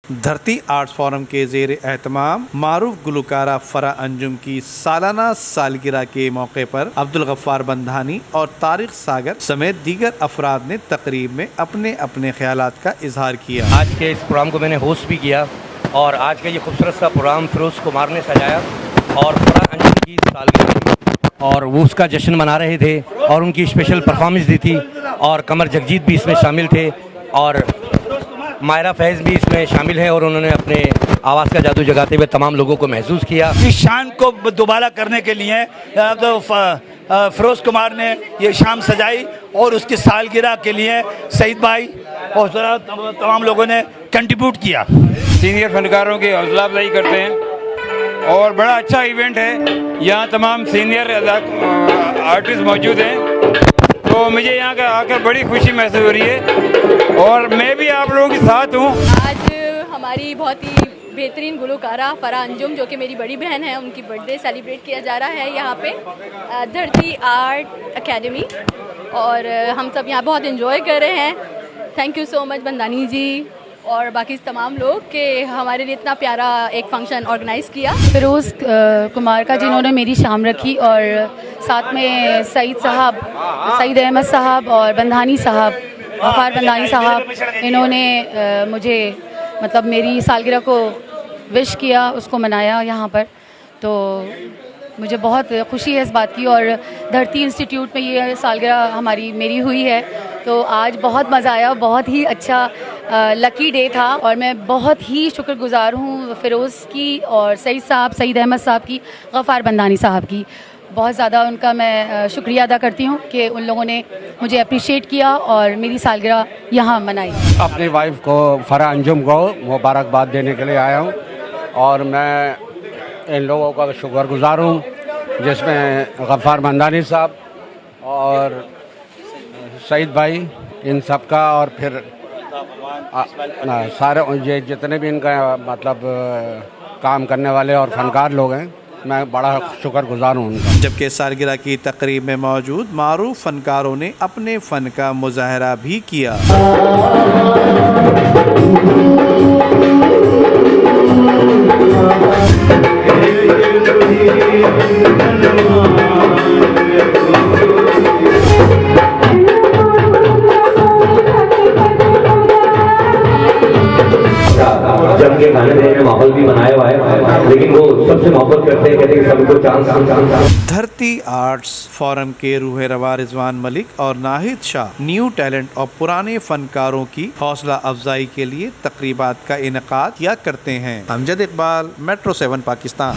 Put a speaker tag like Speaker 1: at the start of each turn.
Speaker 1: धरती arts forum के ज़ेर एहतमाम मारूफ गुलकारा फरा अंजुम की सालाना सालगिरह के मौके पर अब्दुल गफ्फार बंधानी और तारिक सागर समेत दीगर अफराद ने तकरीब में अपने अपने ख्यालात का इजहार किया।
Speaker 2: आज के इस प्रोग्राम को मैंने होस्ट भी किया और आज का ये खूबसूरत सा प्रोग्राम फिरोज़ कुमार ने सजाया और फरा अंजुम की सालगिरह और वो उसका जश्न मना रहे थे और उनकी स्पेशल परफॉर्मेंस दी थी और कमर जगजीत भी इसमें शामिल थे और मायरा फैज़ भी इसमें शामिल है और उन्होंने अपने आवाज़ का जादू जगाते हुए तमाम लोगों को महसूस किया।
Speaker 3: इस शान को दोबारा करने के लिए तो फिरोज़ कुमार ने ये शाम सजाई और उसकी सालगिरह के लिए सईद भाई और तमाम लोगों ने कंट्रीब्यूट किया।
Speaker 4: सीनियर फनकारों की हौसला अफजाई करते हैं और बड़ा अच्छा इवेंट है। यहाँ तमाम सीनियर आर्टिस्ट मौजूद हैं, तो मुझे यहाँ का आकर बड़ी खुशी महसूस हो रही है और मैं भी आप लोगों के साथ हूँ।
Speaker 5: आज हमारी बहुत ही बेहतरीन गुलकारा फरा अंजुम जो कि मेरी बड़ी बहन है, उनकी बर्थडे सेलिब्रेट किया जा रहा है यहाँ पे धरती आर्ट एकेडमी और हम सब यहाँ बहुत एंजॉय कर रहे हैं। Thank you so much Bandani ji और बाकी तमाम लोग के हमारे लिए इतना प्यारा एक फंक्शन ऑर्गेनाइज़ किया।
Speaker 6: फिरोज़ कुमार का जिन्होंने मेरी शाम रखी और साथ में सईद अहमद साहब और बंधानी साहब, गफ्फार बंधानी साहब, इन्होंने मुझे मतलब मेरी सालगिरह को विश किया, उसको मनाया यहाँ पर, तो मुझे बहुत खुशी है इस बात की। और धरती इंस्टीट्यूट में ये सालगिरह मेरी हुई है, तो आज बहुत मज़ा आया, बहुत ही अच्छा लकी डे था और मैं बहुत ही शुक्रगुज़ार हूँ फिरोज़ की और सईद अहमद साहब की, गफ्फार बंधानी साहब की। बहुत ज़्यादा उनका मैं शुक्रिया अदा करती हूँ कि उन लोगों ने मुझे अप्रिशिएट किया और मेरी सालगिरह यहाँ मनाई।
Speaker 7: अपनी वाइफ को फरा अंजुम को मुबारकबाद देने के लिए आया हूँ और मैं इन लोगों का शुक्रगुज़ार हूँ, जिसमें गफ्फार बंधानी साहब और सईद भाई, इन सब का, और फिर सारे ये जितने भी इनका मतलब काम करने वाले और फनकार लोग हैं, मैं बड़ा शुक्रगुज़ार हूँ उनका।
Speaker 1: जबकि सालगिरह की तकरीब में मौजूद मारूफ फनकारों ने अपने फ़न का मुजाहरा भी किया।
Speaker 8: जम के गाने देने माहौल भी बनाया हुआ है, लेकिन वो सबसे मोहब्बत करते हैं, कहते हैं सबको चांस।
Speaker 1: धरती आर्ट्स फोरम के रूह रवा रिजवान मलिक और नाहिद शाह न्यू टैलेंट और पुराने फनकारों की हौसला अफजाई के लिए तकरीबात का इनेकाद किया करते हैं। अमजद इकबाल, मेट्रो 7 पाकिस्तान।